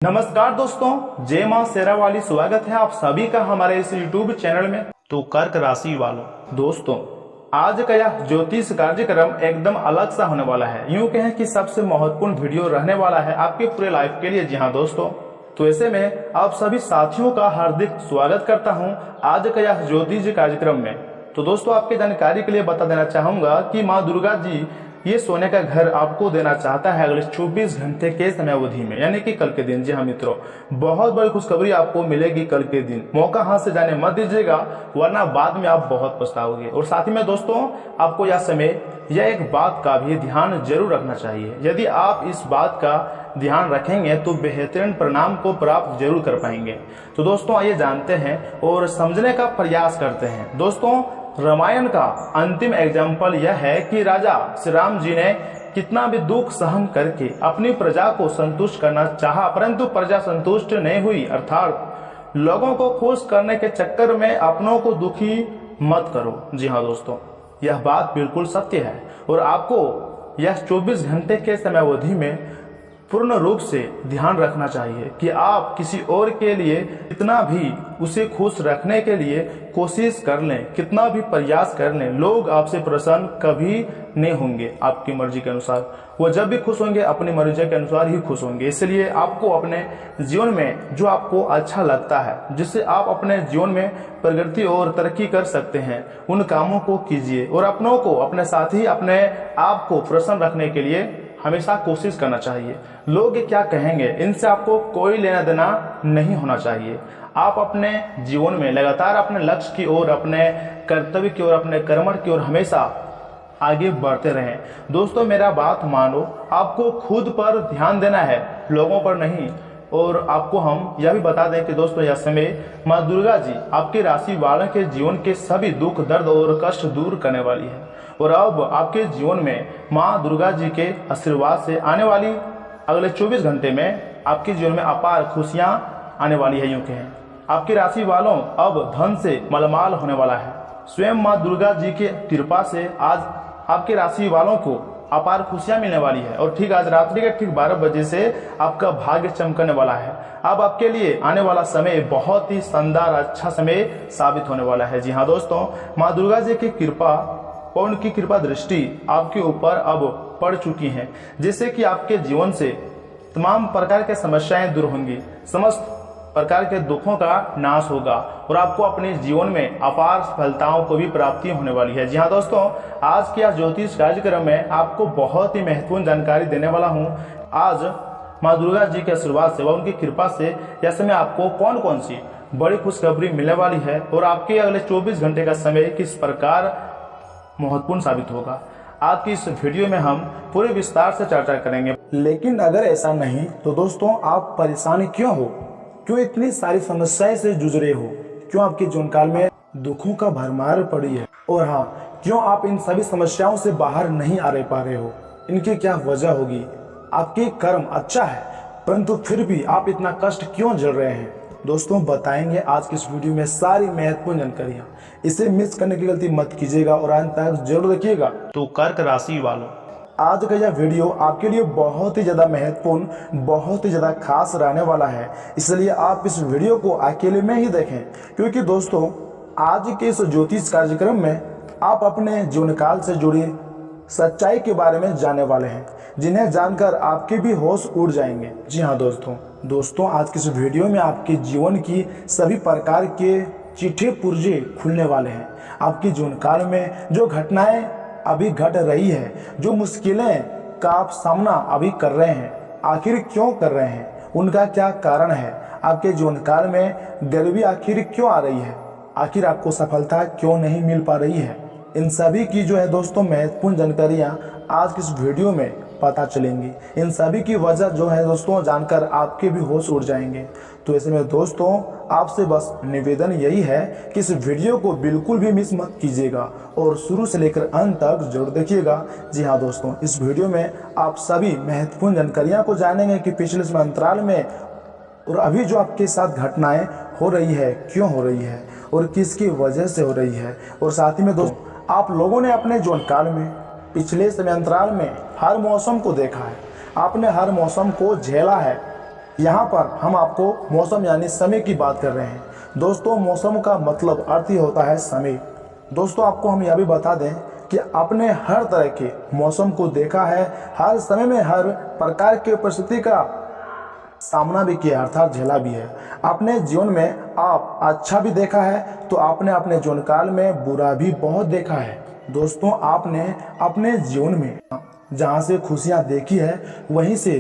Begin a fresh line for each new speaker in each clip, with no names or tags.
नमस्कार दोस्तों, जय मां शेरावाली। स्वागत है आप सभी का हमारे इस YouTube चैनल में। तो कर्क राशि वालों, दोस्तों आज का यह ज्योतिष कार्यक्रम एकदम अलग सा होने वाला है। यूं कहें कि सबसे महत्वपूर्ण वीडियो रहने वाला है आपके पूरे लाइफ के लिए। जी हाँ दोस्तों, तो ऐसे में आप सभी साथियों का हार्दिक स्वागत करता हूं आज का यह ज्योतिष कार्यक्रम में। तो दोस्तों आपकी जानकारी के लिए बता देना चाहूंगा कि माँ दुर्गा जी ये सोने का घर आपको देना चाहता है अगले 24 घंटे के समय अवधि में, यानी कि कल के दिन। जी हाँ मित्रों, बहुत बड़ी खुशखबरी आपको मिलेगी कल के दिन। मौका हाथ से जाने मत दीजिएगा, वरना बाद में आप बहुत पछताओगे। और साथ ही में दोस्तों आपको यह समय यह एक बात का भी ध्यान जरूर रखना चाहिए। यदि आप इस बात का ध्यान रखेंगे तो बेहतरीन परिणाम को प्राप्त जरूर कर पाएंगे। तो दोस्तों आइए जानते हैं और समझने का प्रयास करते हैं। दोस्तों रामायण का अंतिम एग्जाम्पल यह है कि राजा श्री राम जी ने कितना भी दुख सहन करके अपनी प्रजा को संतुष्ट करना चाहा, परंतु प्रजा संतुष्ट नहीं हुई। अर्थात लोगों को खुश करने के चक्कर में अपनों को दुखी मत करो। जी हाँ दोस्तों, यह बात बिल्कुल सत्य है और आपको यह 24 घंटे के समय अवधि में पूर्ण रूप से ध्यान रखना चाहिए कि आप किसी और के लिए कितना भी उसे खुश रखने के लिए कोशिश कर लें, कितना भी प्रयास कर लें, लोग आपसे प्रसन्न कभी नहीं होंगे आपकी मर्जी के अनुसार। वो जब भी खुश होंगे अपनी मर्जी के अनुसार ही खुश होंगे। इसलिए आपको अपने जीवन में जो आपको अच्छा लगता है, जिससे आप अपने जीवन में प्रगति और तरक्की कर सकते हैं, उन कामों को कीजिए और अपनों को, अपने साथ ही अपने आप को प्रसन्न रखने के लिए हमेशा कोशिश करना चाहिए। लोग क्या कहेंगे इनसे आपको कोई लेना देना नहीं होना चाहिए। आप अपने जीवन में लगातार अपने लक्ष्य की ओर, अपने कर्तव्य की ओर, अपने कर्म की ओर हमेशा आगे बढ़ते रहें। दोस्तों मेरा बात मानो, आपको खुद पर ध्यान देना है, लोगों पर नहीं। और आपको हम यह भी बता दें कि दोस्तों यह समय माँ दुर्गा जी आपकी राशि वालों के जीवन के सभी दुख, दर्द और कष्ट दूर करने वाली है। और अब आपके जीवन में माँ दुर्गा जी के आशीर्वाद से आने वाली अगले 24 घंटे में आपके जीवन में अपार खुशियां आने वाली है। यूं कहें आपकी राशि वालों अब धन से मलमाल होने वाला है। स्वयं माँ दुर्गा जी की कृपा से आज आपके राशि वालों को अपार खुशियां मिलने वाली है। और ठीक आज रात्रि के ठीक 12 बजे से आपका भाग्य चमकने वाला है। अब आपके लिए आने वाला समय बहुत ही शानदार अच्छा समय साबित होने वाला है। जी हाँ दोस्तों, माँ दुर्गा जी की कृपा और उनकी कृपा दृष्टि आपके ऊपर अब पड़ चुकी है, जिससे कि आपके जीवन से तमाम प्रकार के समस्याएं दूर होंगी, समस्त प्रकार के दुखों का नाश होगा और आपको अपने जीवन में अपार सफलताओं को भी प्राप्ति होने वाली है। जी हाँ दोस्तों, आज के ज्योतिष कार्यक्रम में आपको बहुत ही महत्वपूर्ण जानकारी देने वाला हूँ। आज माँ दुर्गा जी के आशीर्वाद से व उनकी कृपा से यह समय आपको कौन कौन सी बड़ी खुशखबरी मिलने वाली है और आपके अगले 24 घंटे का समय किस प्रकार महत्वपूर्ण साबित होगा, आज की इस वीडियो में हम पूरे विस्तार से चर्चा करेंगे। लेकिन अगर ऐसा नहीं तो दोस्तों आप परेशान क्यों हो, क्यों इतनी सारी समस्याएं से जूझ रहे हो, क्यों आपके जीवन काल में दुखों का भरमार पड़ी है, और हाँ क्यों आप इन सभी समस्याओं से बाहर नहीं आ पा रहे हो, इनकी क्या वजह होगी। आपके कर्म अच्छा है परंतु फिर भी आप इतना कष्ट क्यों झेल रहे हैं, दोस्तों बताएंगे आज की इस वीडियो में सारी महत्वपूर्ण जानकारियां। इसे मिस करने की गलती मत कीजिएगा और अंत तक जरूर देखिएगा। तो कर्क राशि वालों, आज का यह वीडियो आपके लिए बहुत ही ज्यादा महत्वपूर्ण, बहुत ही ज्यादा खास रहने वाला है, इसलिए आप इस वीडियो को अकेले में ही देखें। क्योंकि दोस्तों आज के इस ज्योतिष कार्यक्रम में आप अपने जीवन काल से जुड़ी सच्चाई के बारे में जानने वाले हैं, जिन्हें जानकर आपके भी होश उड़ जाएंगे। जी हाँ दोस्तों आज की इस वीडियो में आपके जीवन की सभी प्रकार के चिट्ठे पुर्जे खुलने वाले हैं। आपके जीवन काल में जो घटनाएं अभी घट रही है, जो मुश्किलें का आप सामना अभी कर रहे हैं, आखिर क्यों कर रहे हैं, उनका क्या कारण है, आपके जीवन काल में गरीबी आखिर क्यों आ रही है, आखिर आपको सफलता क्यों नहीं मिल पा रही है, इन सभी की जो है दोस्तों महत्वपूर्ण जानकारियां आज की इस वीडियो में पता चलेंगी। इन सभी की वजह जो है दोस्तों जानकर आपके भी होश उड़ जाएंगे। तो ऐसे में दोस्तों आपसे बस निवेदन यही है कि इस वीडियो को बिल्कुल भी मिस मत कीजिएगा और शुरू से लेकर अंत तक जरूर देखिएगा। जी हाँ दोस्तों, इस वीडियो में आप सभी महत्वपूर्ण जानकारियां को जानेंगे कि पिछले समय अंतराल में और अभी जो आपके साथ घटनाएं हो रही है, क्यों हो रही है और किसकी वजह से हो रही है। और साथ ही में दोस्तों आप लोगों ने अपने जीवन काल में पिछले समय अंतराल में हर मौसम को देखा है, आपने हर मौसम को झेला है,
यहाँ पर हम आपको मौसम यानी समय की बात कर रहे हैं। दोस्तों मौसम का मतलब अर्थ ही होता है समय। दोस्तों आपको हम यह भी बता दें कि आपने हर तरह के मौसम को देखा है, हर समय में हर प्रकार की परिस्थिति का सामना भी किया अर्थात झेला भी है। अपने जीवन में आप अच्छा भी देखा है तो आपने अपने जीवन काल में बुरा भी बहुत देखा है। दोस्तों आपने अपने जीवन में जहाँ से खुशियाँ देखी है वहीं से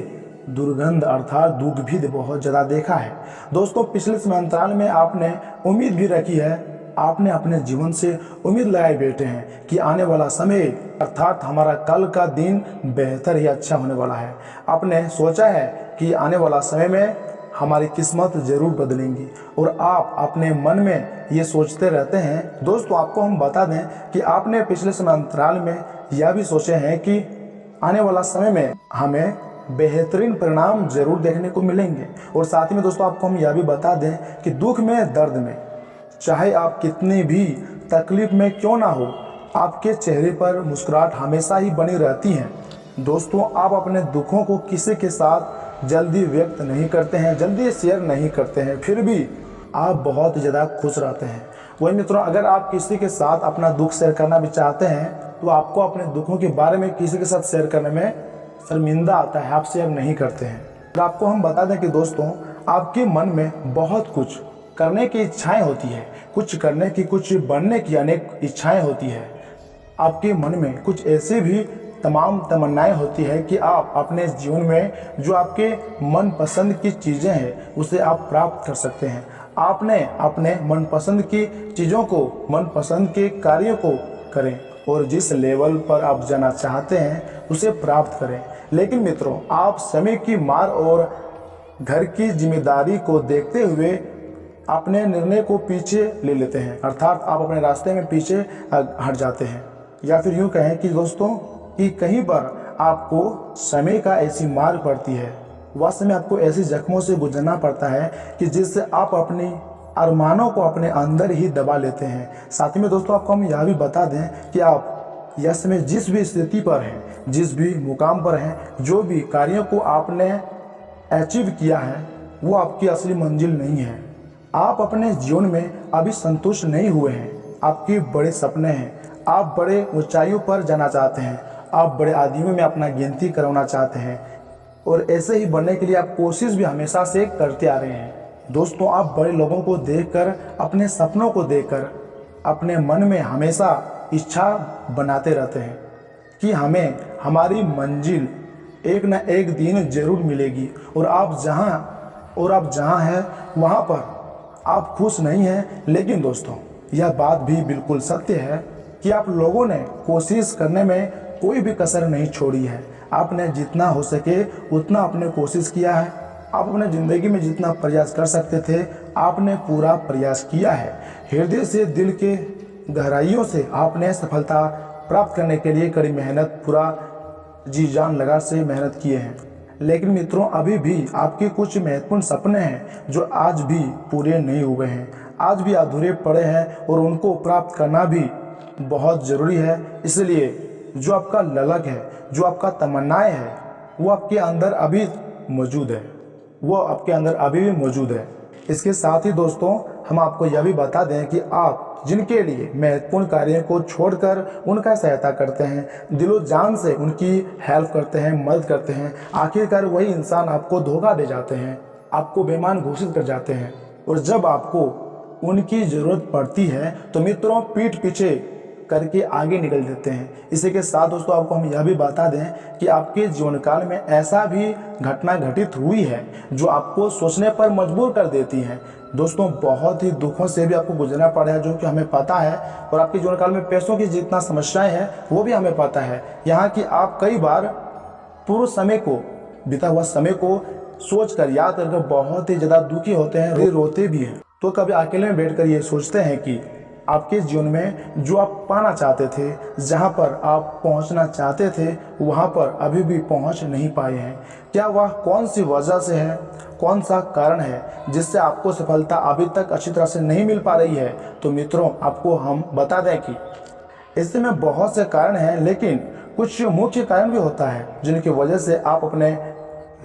दुर्गंध अर्थात दुख भी बहुत ज़्यादा देखा है। दोस्तों पिछले समय अंतराल में आपने उम्मीद भी रखी है, आपने अपने जीवन से उम्मीद लगाए बैठे हैं कि आने वाला समय अर्थात हमारा कल का दिन बेहतर ही अच्छा होने वाला है। आपने सोचा है कि आने वाला समय में हमारी किस्मत जरूर बदलेंगी और आप अपने मन में ये सोचते रहते हैं। दोस्तों आपको हम बता दें कि आपने पिछले समय अंतराल में यह भी सोचे हैं कि आने वाला समय में हमें बेहतरीन परिणाम जरूर देखने को मिलेंगे। और साथ ही में दोस्तों आपको हम यह भी बता दें कि दुख में दर्द में चाहे आप कितनी भी तकलीफ में क्यों ना हो, आपके चेहरे पर मुस्कुराहट हमेशा ही बनी रहती है। दोस्तों आप अपने दुखों को किसी के साथ जल्दी व्यक्त नहीं करते हैं, जल्दी शेयर नहीं करते हैं, फिर भी आप बहुत ज़्यादा खुश रहते हैं। वही मित्रों अगर आप किसी के साथ अपना दुख शेयर करना भी चाहते हैं तो आपको अपने दुखों के बारे में किसी के साथ शेयर करने में शर्मिंदा आता है, आप शेयर नहीं करते हैं। तो आपको हम बता दें कि दोस्तों आपके मन में बहुत कुछ करने की इच्छाएं होती है, कुछ करने की, कुछ बनने की अनेक इच्छाएं होती है। आपके मन में कुछ ऐसी भी तमाम तमन्नाएं होती है कि आप अपने जीवन में जो आपके मनपसंद की चीज़ें हैं उसे आप प्राप्त कर सकते हैं। आपने अपने मनपसंद की चीज़ों को, मनपसंद के कार्यों को करें और जिस लेवल पर आप जाना चाहते हैं उसे प्राप्त करें। लेकिन मित्रों आप समय की मार और घर की जिम्मेदारी को देखते हुए अपने निर्णय को पीछे ले लेते हैं, अर्थात आप अपने रास्ते में पीछे हट जाते हैं। या फिर यूँ कहें कि दोस्तों कि कहीं पर आपको समय का ऐसी मार पड़ती है, वास्तव में आपको ऐसी जख्मों से गुजरना पड़ता है कि जिससे आप अपनी अरमानों को अपने अंदर ही दबा लेते हैं। साथ ही में दोस्तों आपको हम यह भी बता दें कि आप यह समय जिस भी स्थिति पर हैं, जिस भी मुकाम पर हैं, जो भी कार्यों को आपने अचीव किया है वो आपकी असली मंजिल नहीं है। आप अपने जीवन में अभी संतुष्ट नहीं हुए हैं, आपके बड़े सपने हैं, आप बड़े ऊंचाइयों पर जाना चाहते हैं, आप बड़े आदमियों में अपना गिनती करवाना चाहते हैं और ऐसे ही बनने के लिए आप कोशिश भी हमेशा से करते आ रहे हैं। दोस्तों आप बड़े लोगों को देखकर, अपने सपनों को देखकर अपने मन में हमेशा इच्छा बनाते रहते हैं कि हमें हमारी मंजिल एक न एक दिन जरूर मिलेगी और आप जहाँ हैं वहाँ पर आप खुश नहीं हैं। लेकिन दोस्तों यह बात भी बिल्कुल सत्य है कि आप लोगों ने कोशिश करने में कोई भी कसर नहीं छोड़ी है। आपने जितना हो सके उतना आपने कोशिश किया है, आप अपने ज़िंदगी में जितना प्रयास कर सकते थे आपने पूरा प्रयास किया है। हृदय से, दिल के गहराइयों से आपने सफलता प्राप्त करने के लिए कड़ी मेहनत, पूरा जी जान लगा से मेहनत किए हैं। लेकिन मित्रों अभी भी आपके कुछ महत्वपूर्ण सपने हैं जो आज भी पूरे नहीं हुए हैं, आज भी अधूरे पड़े हैं और उनको प्राप्त करना भी बहुत ज़रूरी है। इसलिए जो आपका ललक है, जो आपका तमन्नाएं है वो आपके अंदर अभी मौजूद है, वो आपके अंदर अभी भी मौजूद है। इसके साथ ही दोस्तों हम आपको यह भी बता दें कि आप जिनके लिए महत्वपूर्ण कार्यों को छोड़कर उनका सहायता करते हैं, दिलो जान से उनकी हेल्प करते हैं, मदद करते हैं, आखिरकार वही इंसान आपको धोखा दे जाते हैं, आपको बेईमान घोषित कर जाते हैं और जब आपको उनकी ज़रूरत पड़ती है तो मित्रों पीठ पीछे करके आगे निकल देते हैं। इसी के साथ दोस्तों आपको हम यह भी बता दें कि आपके जीवन काल में ऐसा भी घटना घटित हुई है जो आपको सोचने पर मजबूर कर देती है। दोस्तों बहुत ही दुखों से भी आपको गुजरना पड़ा है जो कि हमें पता है, और आपके जीवन काल में पैसों की जितना समस्याएं हैं वो भी हमें पता है। यहाँ कि आप कई बार पूर्व समय को, बीता हुआ समय को सोच कर, याद करके बहुत ही ज़्यादा दुखी होते हैं, रोते भी हैं। तो कभी अकेले में बैठ कर ये सोचते हैं कि आपके जीवन में जो आप पाना चाहते थे, जहाँ पर आप पहुँचना चाहते थे, वहाँ पर अभी भी पहुँच नहीं पाए हैं। क्या वह कौन सी वजह से है, कौन सा कारण है जिससे आपको सफलता अभी तक अच्छी तरह से नहीं मिल पा रही है? तो मित्रों आपको हम बता दें कि इससे में बहुत से कारण हैं, लेकिन कुछ मुख्य कारण भी होता है जिनकी वजह से आप अपने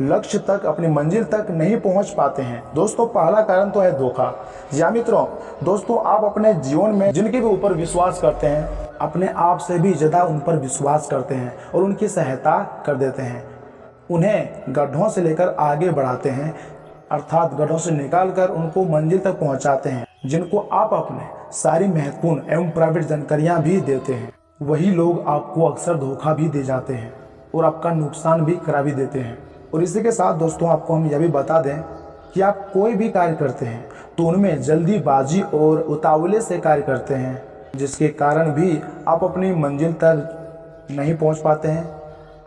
लक्ष्य तक, अपनी मंजिल तक नहीं पहुंच पाते हैं। दोस्तों पहला कारण तो है धोखा। या मित्रों, दोस्तों आप अपने जीवन में जिनके भी ऊपर विश्वास करते हैं, अपने आप से भी ज़्यादा उन पर विश्वास करते हैं और उनकी सहायता कर देते हैं। उन्हें गड्ढों से लेकर आगे बढ़ाते हैं, अर्थात गड्ढों से निकालकर उनको मंजिल तक पहुंचाते हैं। जिनको आप अपने सारी महत्वपूर्ण एवं प्राइवेट जानकारियां भी देते हैं, वही लोग आपको अक्सर धोखा भी दे जाते हैं और आपका नुकसान भी करा भी देते हैं। और इसी के साथ दोस्तों आपको हम यह भी बता दें कि आप कोई भी कार्य करते हैं तो उनमें जल्दीबाजी और उतावले से कार्य करते हैं, जिसके कारण भी आप अपनी मंजिल तक नहीं पहुंच पाते हैं,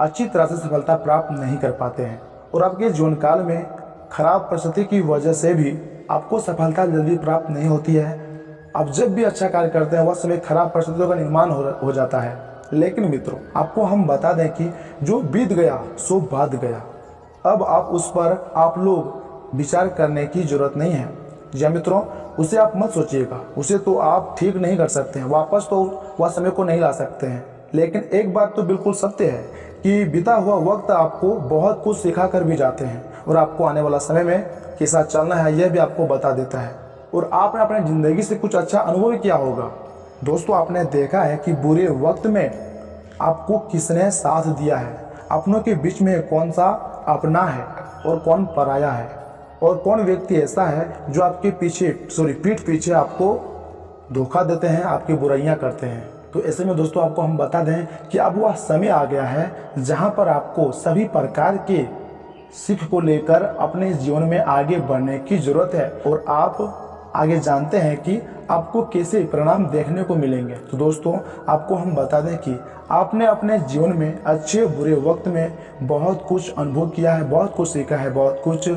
अच्छी तरह से सफलता प्राप्त नहीं कर पाते हैं और आपके जीवन काल में खराब परिस्थिति की वजह से भी आपको सफलता जल्दी प्राप्त नहीं होती है। आप जब भी अच्छा कार्य करते हैं वह समय खराब परिस्थितियों का निर्माण हो जाता है। लेकिन मित्रों आपको हम बता दें कि जो बीत गया सो बात गया, अब आप उस पर आप लोग विचार करने की जरूरत नहीं है। या मित्रों उसे आप मत सोचिएगा, उसे तो आप ठीक नहीं कर सकते हैं, वापस तो वह समय को नहीं ला सकते हैं। लेकिन एक बात तो बिल्कुल सत्य है कि बीता हुआ वक्त आपको बहुत कुछ सिखा कर भी जाते हैं और आपको आने वाला समय में कैसा चलना है यह भी आपको बता देता है। और आपने अपनी ज़िंदगी से कुछ अच्छा अनुभव किया होगा। दोस्तों आपने देखा है कि बुरे वक्त में आपको किसने साथ दिया है, अपनों के बीच में कौन सा अपना है और कौन पराया है, और कौन व्यक्ति ऐसा है जो आपके पीठ पीछे आपको धोखा देते हैं, आपकी बुराइयां करते हैं। तो ऐसे में दोस्तों आपको हम बता दें कि अब वह समय आ गया है जहां पर आपको सभी प्रकार के सीख को लेकर अपने जीवन में आगे बढ़ने की जरूरत है और आप आगे जानते हैं कि आपको कैसे परिणाम देखने को मिलेंगे। तो दोस्तों आपको हम बता दें कि आपने अपने जीवन में अच्छे बुरे वक्त में बहुत कुछ अनुभव किया है, बहुत कुछ सीखा है, बहुत कुछ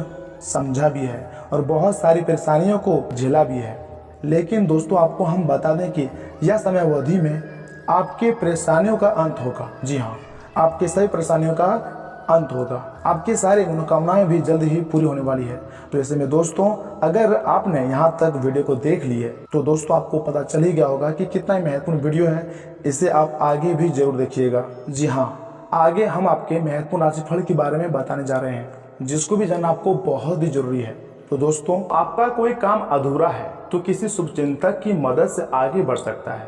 समझा भी है और बहुत सारी परेशानियों को झेला भी है। लेकिन दोस्तों आपको हम बता दें कि यह समय अवधि में आपके परेशानियों का अंत होगा। जी हाँ, आपके सभी परेशानियों का अंत होगा, आपकी सारी मनोकामनाएं भी जल्द ही पूरी होने वाली है। तो ऐसे में दोस्तों अगर आपने यहाँ तक वीडियो को देख ली है तो दोस्तों आपको पता चल ही गया होगा कि कितना ही महत्वपूर्ण वीडियो है, इसे आप आगे भी जरूर देखिएगा। जी हाँ, आगे हम आपके महत्वपूर्ण राशिफल के बारे में बताने जा रहे हैं, जिसको भी जानना आपको बहुत ही जरूरी है। तो दोस्तों आपका कोई काम अधूरा है तो किसी शुभचिंतक की मदद से आगे बढ़ सकता है।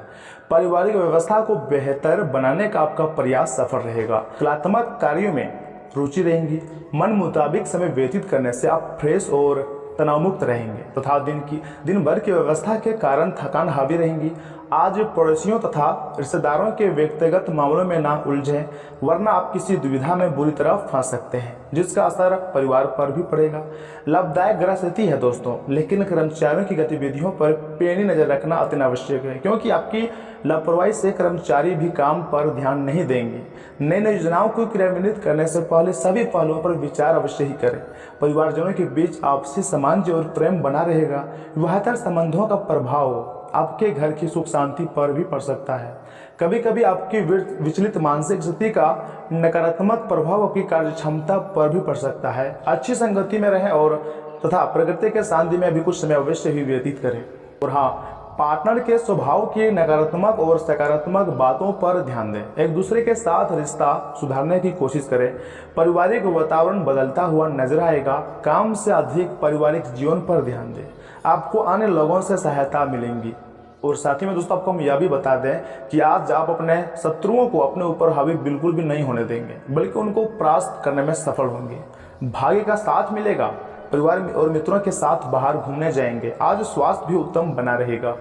पारिवारिक व्यवस्था को बेहतर बनाने का आपका प्रयास सफल रहेगा। कलात्मक कार्यों में रुचि रहेंगी। मन मुताबिक समय व्यतीत करने से आप फ्रेश और तनाव मुक्त रहेंगे तथा दिन भर की व्यवस्था के कारण थकान हावी रहेंगी। आज पड़ोसियों तथा रिश्तेदारों के व्यक्तिगत मामलों में ना उलझें, वरना आप किसी दुविधा में बुरी तरह फंस सकते हैं, जिसका असर परिवार पर भी पड़ेगा। लाभदायक ग्रह स्थिति है दोस्तों, लेकिन कर्मचारियों की गतिविधियों पर पैनी नजर रखना अति आवश्यक है, क्योंकि आपकी लापरवाही से कर्मचारी भी काम पर ध्यान नहीं देंगे। नई योजनाओं को क्रियान्वित करने से पहले सभी पहलुओं पर विचार अवश्य ही करें। परिवारजनों के बीच आपसी सामंजस्य और प्रेम बना रहेगा। विवाहेतर संबंधों का प्रभाव आपके घर की सुख शांति पर भी पड़ सकता है। कभी कभी आपकी विचलित मानसिक स्थिति का नकारात्मक प्रभाव आपकी कार्य क्षमता पर भी पड़ सकता है। अच्छी संगति में रहें और तथा प्रकृति के सानिध्य में भी कुछ समय अवश्य ही व्यतीत करें। और हाँ, पार्टनर के स्वभाव की नकारात्मक और सकारात्मक बातों पर ध्यान दें। एक दूसरे के साथ रिश्ता सुधारने की कोशिश करें। पारिवारिक वातावरण बदलता हुआ नजर आएगा। काम से अधिक पारिवारिक जीवन पर ध्यान दें, आपको अन्य लोगों से सहायता मिलेंगी। और साथ ही में दोस्तों आपको हम यह भी बता दें कि आज आप अपने शत्रुओं को अपने ऊपर हावी बिल्कुल भी नहीं होने देंगे, बल्कि उनको परास्त करने में सफल होंगे। भाग्य का साथ मिलेगा। परिवार और मित्रों के साथ बाहर घूमने जाएंगे। आज स्वास्थ्य भी उत्तम बना रहेगा।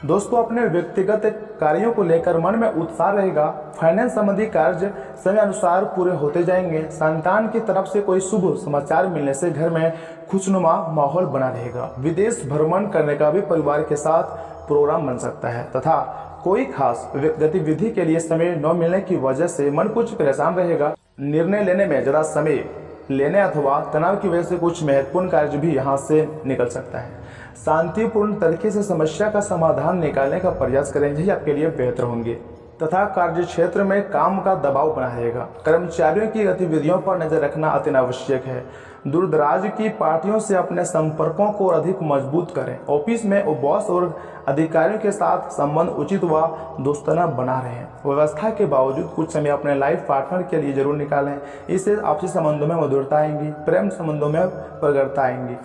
दोस्तों अपने व्यक्तिगत कार्यों को लेकर मन में उत्साह रहेगा। फाइनेंस संबंधी कार्य समय अनुसार पूरे होते जाएंगे। संतान की तरफ से कोई शुभ समाचार मिलने से घर में खुशनुमा माहौल बना रहेगा। विदेश भ्रमण करने का भी परिवार के साथ प्रोग्राम बन सकता है तथा कोई खास गतिविधि के लिए समय न मिलने की वजह से मन कुछ परेशान रहेगा। निर्णय लेने में ज़्यादा समय लेने अथवा तनाव की वजह से कुछ महत्वपूर्ण कार्य भी यहाँ से निकल सकता है। शांतिपूर्ण तरीके से समस्या का समाधान निकालने का प्रयास करें, यही आपके लिए बेहतर होंगे। तथा कार्य क्षेत्र में काम का दबाव बना रहेगा। कर्मचारियों की गतिविधियों पर नजर रखना अति आवश्यक है। दूरदराज की पार्टियों से अपने संपर्कों को अधिक मजबूत करें। ऑफिस में बॉस और अधिकारियों के साथ संबंध उचित व दोस्ताना बना रहे। व्यवस्था के बावजूद कुछ समय अपने लाइफ पार्टनर के लिए जरूर निकालें। इससे आपसी संबंधों में मधुरता आएंगी, प्रेम संबंधों में प्रगाढ़ता आएंगी।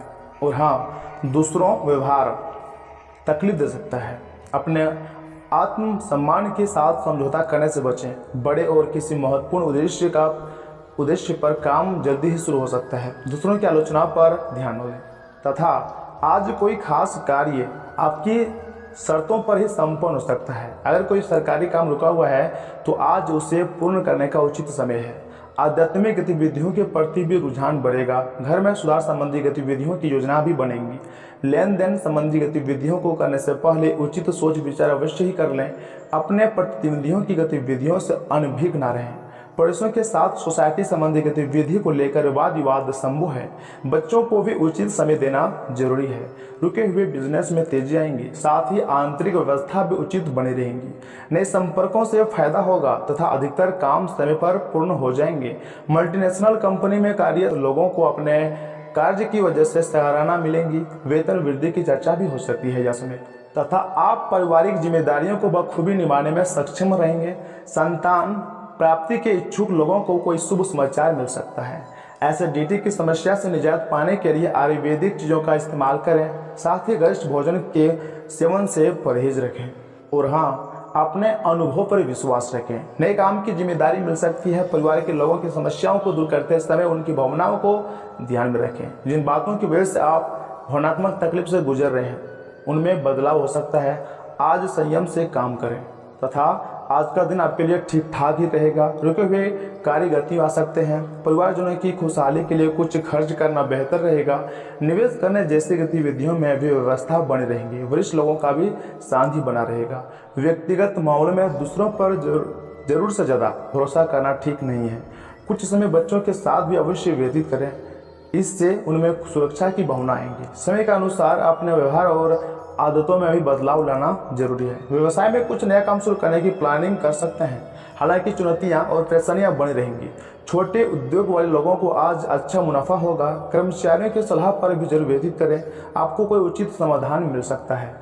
और हाँ, दूसरों व्यवहार तकलीफ दे सकता है। अपने आत्म सम्मान के साथ समझौता करने से बचें। बड़े और किसी महत्वपूर्ण उद्देश्य पर काम जल्दी ही शुरू हो सकता है। दूसरों की आलोचना पर ध्यान न दें तथा आज कोई खास कार्य आपकी शर्तों पर ही संपन्न हो सकता है। अगर कोई सरकारी काम रुका हुआ है तो आज उसे पूर्ण करने का उचित समय है। आध्यात्मिक गतिविधियों के प्रति भी रुझान बढ़ेगा। घर में सुधार संबंधी गतिविधियों की योजना भी बनेंगी। लेन देन संबंधी गतिविधियों को करने से पहले उचित सोच विचार अवश्य ही कर लें। अपने प्रतिनिधियों की गतिविधियों से अनभिज्ञ न रहें। पड़ोसियों के साथ सोसाइटी संबंधी गतिविधि को लेकर वाद विवाद संभव है। बच्चों को भी उचित समय देना जरूरी है। रुके हुए बिजनेस में तेजी आएंगी, साथ ही आंतरिक व्यवस्था भी उचित बनी रहेंगी। नए संपर्कों से फायदा होगा तथा अधिकतर काम समय पर पूर्ण हो जाएंगे। मल्टीनेशनल कंपनी में कार्यरत लोगों को अपने कार्य की वजह से सराहना मिलेंगी। वेतन वृद्धि की चर्चा भी हो सकती है यह समय, तथा आप पारिवारिक जिम्मेदारियों को बखूबी निभाने में सक्षम रहेंगे। संतान प्राप्ति के इच्छुक लोगों को कोई शुभ समाचार मिल सकता है। एसिडिटी की समस्या से निजात पाने के लिए आयुर्वेदिक चीज़ों का इस्तेमाल करें। साथ ही गरिष्ठ भोजन के सेवन से परहेज रखें। और हाँ, अपने अनुभव पर विश्वास रखें। नए काम की जिम्मेदारी मिल सकती है। परिवार के लोगों की समस्याओं को दूर करते समय उनकी भावनाओं को ध्यान में रखें। जिन बातों की वजह से आप भावनात्मक तकलीफ से गुजर रहे हैं उनमें बदलाव हो सकता है। आज संयम से काम करें तथा आज का दिन आपके लिए ठीक ठाक ही रहेगा। रुके हुए कार्य गति आ सकते हैं। परिवारजनों की खुशहाली के लिए कुछ खर्च करना बेहतर रहेगा। निवेश करने जैसी गतिविधियों में भी व्यवस्था बनी रहेंगी। वरिष्ठ लोगों का भी शांति बना रहेगा। व्यक्तिगत मामलों में दूसरों पर जरूर से ज़्यादा भरोसा करना ठीक नहीं है। कुछ समय बच्चों के साथ भी अवश्य व्यतीत करें, इससे उनमें सुरक्षा की भावना आएंगी। समय के अनुसार अपने व्यवहार और आदतों में भी बदलाव लाना जरूरी है। व्यवसाय में कुछ नया काम शुरू करने की प्लानिंग कर सकते हैं। हालांकि चुनौतियां और परेशानियां बनी रहेंगी। छोटे उद्योग वाले लोगों को आज अच्छा मुनाफा होगा। कर्मचारियों की सलाह पर भी जरूर व्यतीत करें, आपको कोई उचित समाधान मिल सकता है।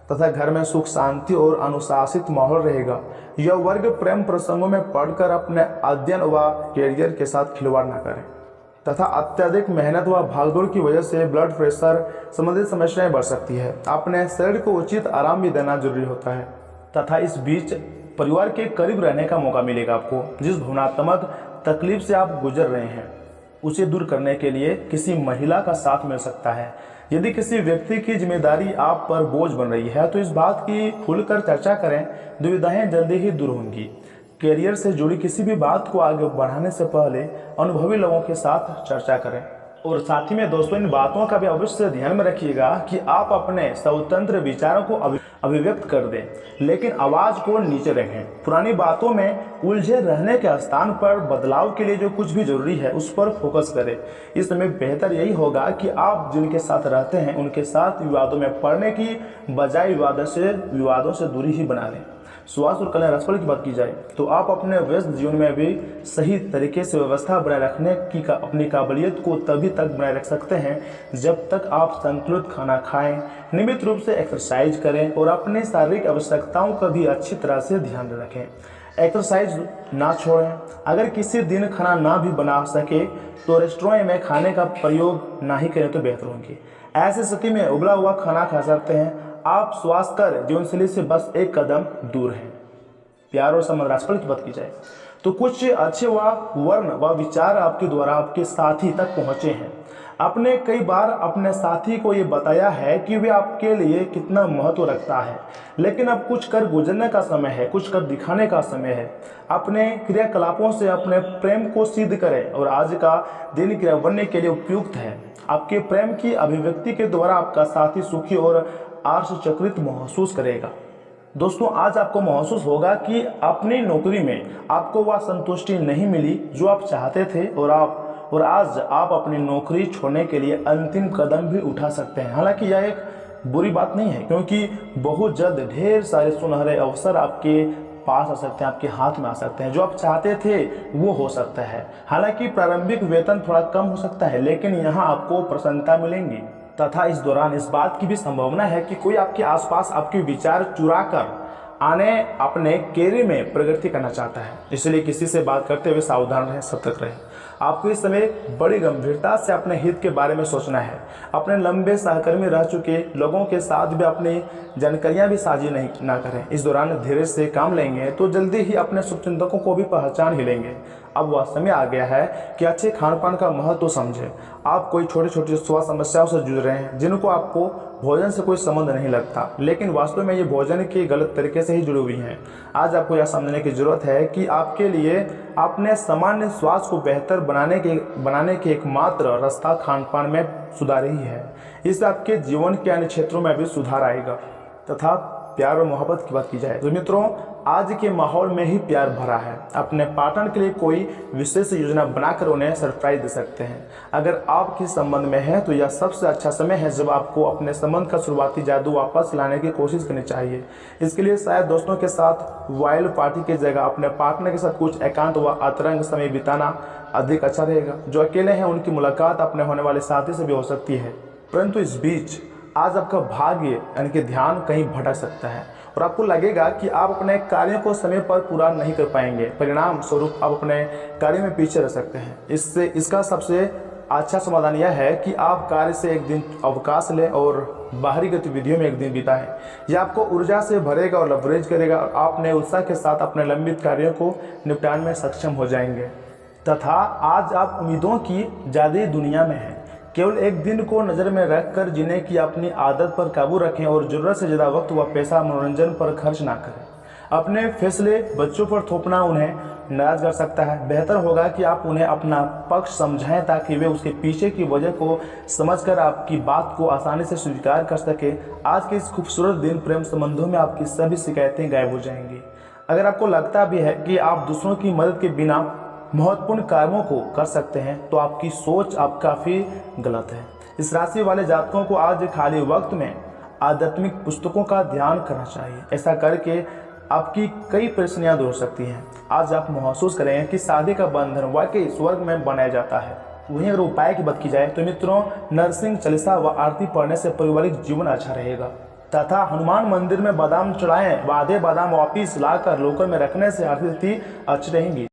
तथा घर में सुख शांति और अनुशासित माहौल रहेगा। यह वर्ग प्रेम प्रसंगों में पढ़कर अपने अध्ययन व कैरियर के साथ खिलवाड़ न करें तथा अत्यधिक मेहनत व भागदौड़ की वजह से ब्लड प्रेशर संबंधित समस्याएं बढ़ सकती है। अपने शरीर को उचित आराम भी देना जरूरी होता है तथा इस बीच परिवार के करीब रहने का मौका मिलेगा आपको। जिस भावनात्मक तकलीफ से आप गुजर रहे हैं उसे दूर करने के लिए किसी महिला का साथ मिल सकता है। यदि किसी व्यक्ति की जिम्मेदारी आप पर बोझ बन रही है तो इस बात की खुलकर चर्चा करें। दुविधाएं जल्दी ही दूर होंगी। कैरियर से जुड़ी किसी भी बात को आगे बढ़ाने से पहले अनुभवी लोगों के साथ चर्चा करें। और साथ ही में दोस्तों, इन बातों का भी अवश्य ध्यान में रखिएगा कि आप अपने स्वतंत्र विचारों को अभिव्यक्त कर दें, लेकिन आवाज को नीचे रखें। पुरानी बातों में उलझे रहने के स्थान पर बदलाव के लिए जो कुछ भी जरूरी है उस पर फोकस करें। इस समय बेहतर यही होगा कि आप जिनके साथ रहते हैं उनके साथ विवादों में पड़ने की बजाय विवादों से दूरी ही बना लें। स्वास्थ्य और कल्याण राशिफल की बात की जाए तो आप अपने व्यस्त जीवन में भी सही तरीके से व्यवस्था बनाए रखने की अपनी काबिलियत को तभी तक बनाए रख सकते हैं जब तक आप संतुलित खाना खाएं, नियमित रूप से एक्सरसाइज करें और अपनी शारीरिक आवश्यकताओं का भी अच्छी तरह से ध्यान रखें। एक्सरसाइज ना छोड़ें। अगर किसी दिन खाना ना भी बना सके तो रेस्टोरेंट में खाने का प्रयोग ना ही करें तो बेहतर होंगे। ऐसी स्थिति में उबला हुआ खाना खा सकते हैं। आप स्वास्थ्यकर जीवनशैली से बस एक कदम दूर हैं। प्यार और संबंध राशिफल की बात की जाए तो कुछ अच्छे वर्ण व विचार आपके द्वारा आपके साथी तक पहुंचे हैं। आपने कई बार अपने साथी को ये बताया है कि वे आपके लिए कितना महत्व रखता है, लेकिन अब कुछ कर गुजरने का समय है, कुछ कर दिखाने का समय है। अपने क्रियाकलापों से अपने प्रेम को सिद्ध करें और आज का दिन क्रिया बनने के लिए उपयुक्त है। आपके प्रेम की अभिव्यक्ति के द्वारा आपका साथी सुखी और आश्चर्यचकित महसूस करेगा। दोस्तों, आज आपको महसूस होगा कि अपनी नौकरी में आपको वह संतुष्टि नहीं मिली जो आप चाहते थे और आज आप अपनी नौकरी छोड़ने के लिए अंतिम कदम भी उठा सकते हैं। हालांकि यह एक बुरी बात नहीं है, क्योंकि बहुत जल्द ढेर सारे सुनहरे अवसर आपके पास आ सकते हैं, आपके हाथ में आ सकते हैं। जो आप चाहते थे वो हो सकता है। हालांकि प्रारंभिक वेतन थोड़ा कम हो सकता है, लेकिन यहाँ आपको प्रसन्नता मिलेंगी तथा इस दौरान इस बात की भी संभावना है कि कोई आपके आसपास आपके विचार चुरा कर आने अपने कैरियर में प्रगति करना चाहता है। इसलिए किसी से बात करते हुए सावधान रहें, सतर्क रहें। आपको इस समय बड़ी गंभीरता से अपने हित के बारे में सोचना है। अपने लंबे सहकर्मी रह चुके लोगों के साथ भी अपनी जानकारियां भी साझी ना करें। इस दौरान धीरे से काम लेंगे तो जल्दी ही अपने शुभचिंतकों को भी पहचान ही लेंगे। अब वह समय आ गया है कि अच्छे खान पान का महत्व समझें। आप कोई छोटी छोटी स्वास्थ्य समस्याओं से जूझ रहे हैं जिनको आपको भोजन से कोई संबंध नहीं लगता, लेकिन वास्तव में ये भोजन के गलत तरीके से ही जुड़ी हुई हैं। आज आपको यह समझने की जरूरत है कि आपके लिए अपने सामान्य स्वास्थ्य को बेहतर बनाने के एकमात्र रास्ता खान पान में सुधार ही है। इससे आपके जीवन के अन्य क्षेत्रों में भी सुधार आएगा। तथा प्यार और मोहब्बत की बात की जाए तो मित्रों, आज के माहौल में ही प्यार भरा है। अपने पार्टनर के लिए कोई विशेष योजना बनाकर उन्हें सरप्राइज दे सकते हैं। अगर आप किस संबंध में हैं तो यह सबसे अच्छा समय है जब आपको अपने संबंध का शुरुआती जादू वापस लाने की कोशिश करनी चाहिए। इसके लिए शायद दोस्तों के साथ वाइल्ड पार्टी की जगह अपने पार्टनर के साथ कुछ एकांत व अंतरंग समय बिताना अधिक अच्छा रहेगा। जो अकेले हैं उनकी मुलाकात अपने होने वाले साथी से भी हो सकती है, परंतु इस बीच आज आपका भाग्य यानी कि ध्यान कहीं भटक सकता है और आपको लगेगा कि आप अपने कार्यों को समय पर पूरा नहीं कर पाएंगे। परिणाम स्वरूप आप अपने कार्य में पीछे रह सकते हैं। इसका सबसे अच्छा समाधान यह है कि आप कार्य से एक दिन अवकाश लें और बाहरी गतिविधियों में एक दिन बिताएं। यह आपको ऊर्जा से भरेगा और लवरेज करेगा और आप नए उत्साह के साथ अपने लंबित कार्यों को निपटाने में सक्षम हो जाएंगे। तथा आज आप उम्मीदों की जादुई दुनिया में हैं। केवल एक दिन को नज़र में रखकर जीने की अपनी आदत पर काबू रखें और ज़रूरत से ज़्यादा वक्त व पैसा मनोरंजन पर खर्च ना करें। अपने फैसले बच्चों पर थोपना उन्हें नाराज कर सकता है। बेहतर होगा कि आप उन्हें अपना पक्ष समझाएं ताकि वे उसके पीछे की वजह को समझकर आपकी बात को आसानी से स्वीकार कर सके। आज के इस खूबसूरत दिन प्रेम संबंधों में आपकी सभी शिकायतें गायब हो जाएंगी। अगर आपको लगता भी है कि आप दूसरों की मदद के बिना महत्वपूर्ण कार्यों को कर सकते हैं तो आपकी सोच आप काफ़ी गलत है। इस राशि वाले जातकों को आज खाली वक्त में आध्यात्मिक पुस्तकों का ध्यान करना चाहिए। ऐसा करके आपकी कई परेशानियां दूर हो सकती हैं। आज आप महसूस करेंगे कि शादी का बंधन वाकई स्वर्ग में बनाया जाता है। वहीं अगर उपाय की बात की जाए तो मित्रों, नरसिंह चालीसा व आरती पढ़ने से पारिवारिक जीवन अच्छा रहेगा। तथा हनुमान मंदिर में बादाम चढ़ाएं व आधे बादाम वापिस लाकर लोकर में रखने से आर्थिक स्थिति अच्छी रहेंगी।